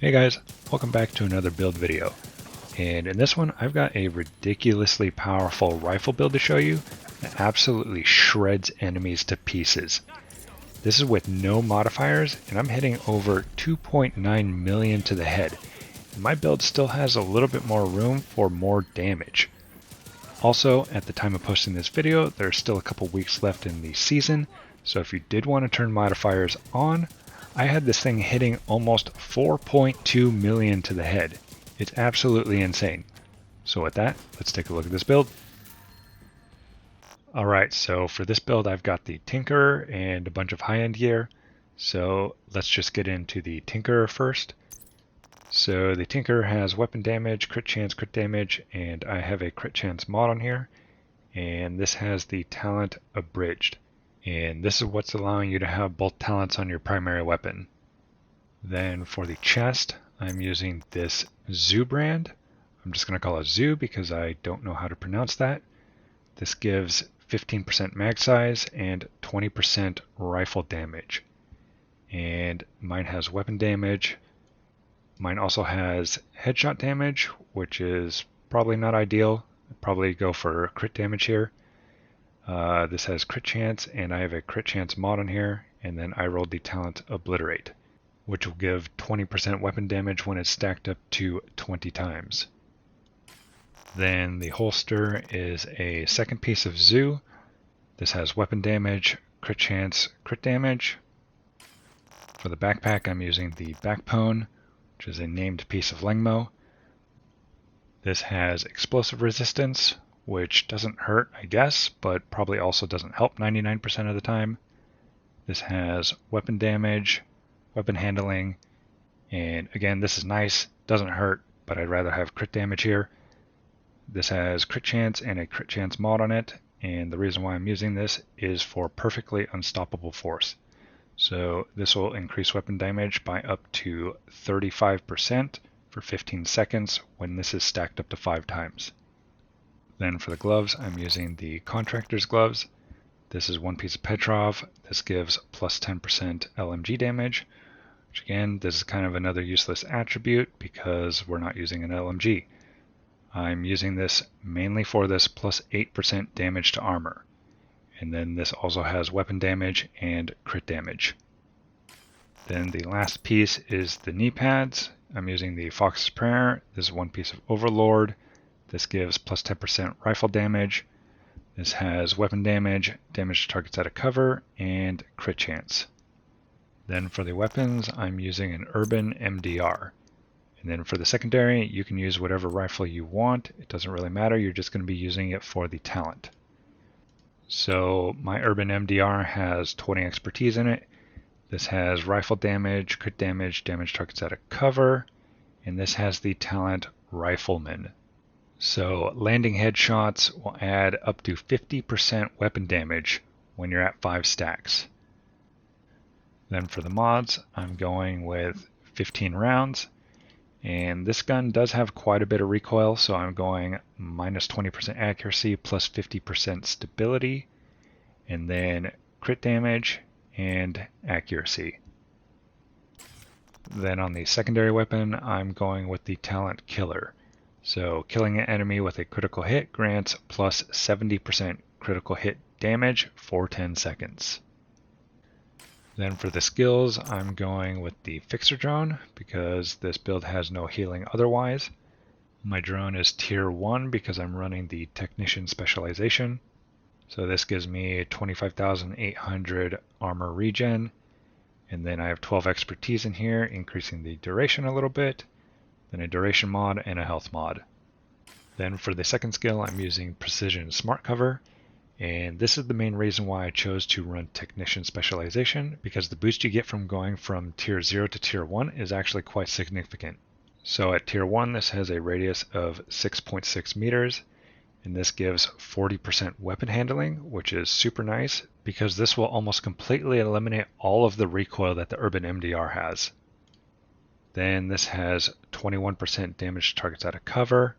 Hey guys, welcome back to another build video. And in this one, I've got a ridiculously powerful rifle build to show you that absolutely shreds enemies to pieces. This is with no modifiers, and I'm hitting over 2.9 million to the head. And my build still has a little bit more room for more damage. Also, at the time of posting this video, there's still a couple weeks left in the season, so if you did want to turn modifiers on, I had this thing hitting almost 4.2 million to the head. It's absolutely insane. So with that, let's take a look at this build. Alright, so for this build I've got the Tinkerer and a bunch of high-end gear. So let's just get into the Tinkerer first. So the Tinkerer has weapon damage, crit chance, crit damage, and I have a crit chance mod on here. And this has the talent abridged. And this is what's allowing you to have both talents on your primary weapon. Then for the chest, I'm using this Zoo brand. I'm just going to call it Zoo because I don't know how to pronounce that. This gives 15% mag size and 20% rifle damage. And mine has weapon damage. Mine also has headshot damage, which is probably not ideal. I'd probably go for crit damage here. This has crit chance, and I have a crit chance mod on here, and then I rolled the talent Obliterate, which will give 20% weapon damage when it's stacked up to 20 times. Then the holster is a second piece of Zoo. This has weapon damage, crit chance, crit damage. For the backpack, I'm using the Backpone, which is a named piece of Lengmo. This has explosive resistance, which doesn't hurt, I guess, but probably also doesn't help 99% of the time. This has weapon damage, weapon handling, and again, this is nice, doesn't hurt, but I'd rather have crit damage here. This has crit chance and a crit chance mod on it, and the reason why I'm using this is for perfectly unstoppable force. So this will increase weapon damage by up to 35% for 15 seconds when this is stacked up to 5 times. Then for the gloves, I'm using the Contractor's gloves. This is one piece of Petrov. This gives plus 10% LMG damage, which again, this is kind of another useless attribute because we're not using an LMG. I'm using this mainly for this plus 8% damage to armor. And then this also has weapon damage and crit damage. Then the last piece is the knee pads. I'm using the Fox's Prayer. This is one piece of Overlord. This gives plus 10% rifle damage. This has weapon damage, damage to targets out of cover, and crit chance. Then for the weapons, I'm using an Urban MDR. And then for the secondary, you can use whatever rifle you want. It doesn't really matter, you're just going to be using it for the talent. So my Urban MDR has 20 expertise in it. This has rifle damage, crit damage, damage targets out of cover, and this has the talent Rifleman. So landing headshots will add up to 50% weapon damage when you're at 5 stacks. Then for the mods, I'm going with 15 rounds. And this gun does have quite a bit of recoil, so I'm going minus 20% accuracy plus 50% stability, and then crit damage and accuracy. Then on the secondary weapon, I'm going with the talent Killer. So killing an enemy with a critical hit grants plus 70% critical hit damage for 10 seconds. Then for the skills, I'm going with the Fixer Drone because this build has no healing otherwise. My drone is tier 1 because I'm running the Technician Specialization. So this gives me 25,800 armor regen. And then I have 12 expertise in here, increasing the duration a little bit. Then a duration mod and a health mod. Then for the second skill, I'm using Precision Smart Cover. And this is the main reason why I chose to run Technician Specialization, because the boost you get from going from tier 0 to tier 1 is actually quite significant. So at tier 1, this has a radius of 6.6 meters, and this gives 40% weapon handling, which is super nice, because this will almost completely eliminate all of the recoil that the Urban MDR has. Then this has 21% damage to targets out of cover.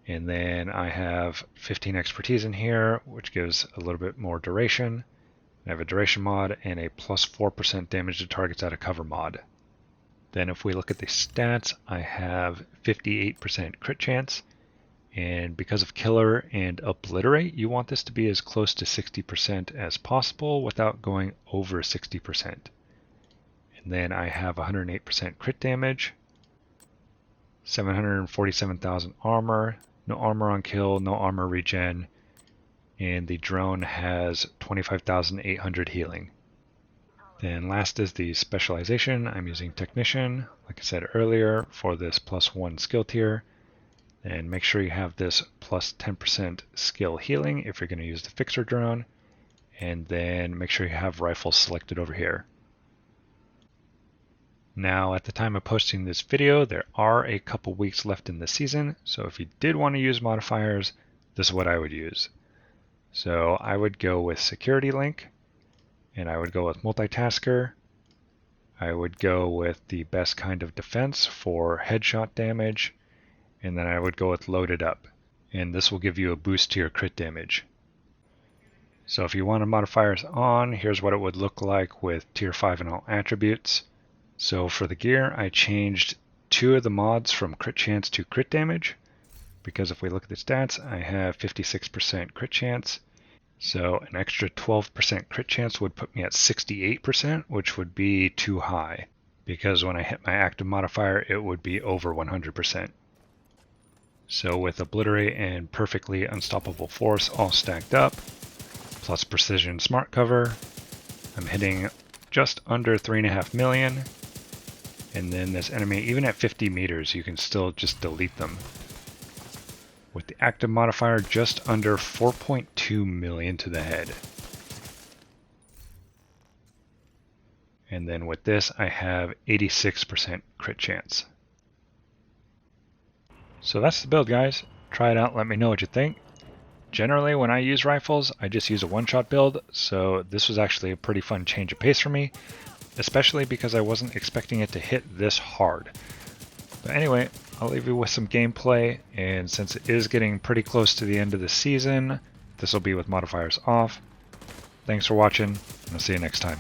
And then I have 15 expertise in here, which gives a little bit more duration. I have a duration mod and a plus 4% damage to targets out of cover mod. Then if we look at the stats, I have 58% crit chance. And because of Killer and Obliterate, you want this to be as close to 60% as possible without going over 60%. And then I have 108% crit damage, 747,000 armor, no armor on kill, no armor regen, and the drone has 25,800 healing. Then last is the specialization. I'm using Technician, like I said earlier, for this +1 skill tier. And make sure you have this plus 10% skill healing if you're going to use the fixer drone. And then make sure you have rifles selected over here. Now, at the time of posting this video, there are a couple weeks left in the season. So if you did want to use modifiers, this is what I would use. So I would go with Security Link, and I would go with Multitasker. I would go with the best kind of defense for headshot damage, and then I would go with Loaded Up. And this will give you a boost to your crit damage. So if you wanted modifiers on, here's what it would look like with tier 5 and all attributes. So for the gear, I changed 2 of the mods from crit chance to crit damage, because if we look at the stats, I have 56% crit chance. So an extra 12% crit chance would put me at 68%, which would be too high, because when I hit my active modifier, it would be over 100%. So with Obliterate and Perfectly Unstoppable Force all stacked up, plus Precision Smart Cover, I'm hitting just under 3.5 million. And then this enemy, even at 50 meters, you can still just delete them. With the active modifier, just under 4.2 million to the head. And then with this, I have 86% crit chance. So that's the build, guys. Try it out, let me know what you think. Generally, when I use rifles, I just use a one-shot build, so this was actually a pretty fun change of pace for me, especially because I wasn't expecting it to hit this hard. But anyway, I'll leave you with some gameplay, and since it is getting pretty close to the end of the season, this will be with modifiers off. Thanks for watching, and I'll see you next time.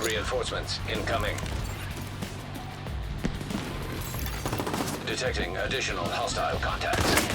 Reinforcements incoming. Detecting additional hostile contacts.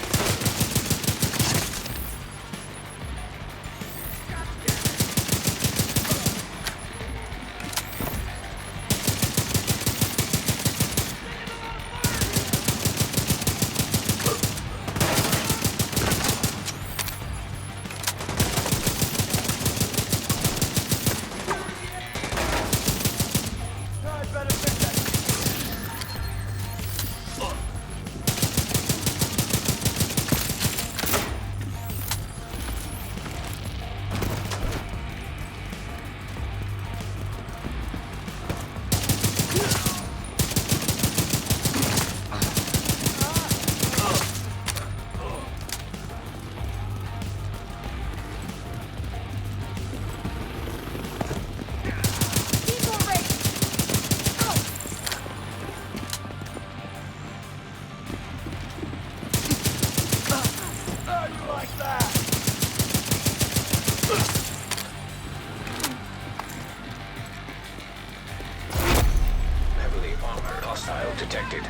detected.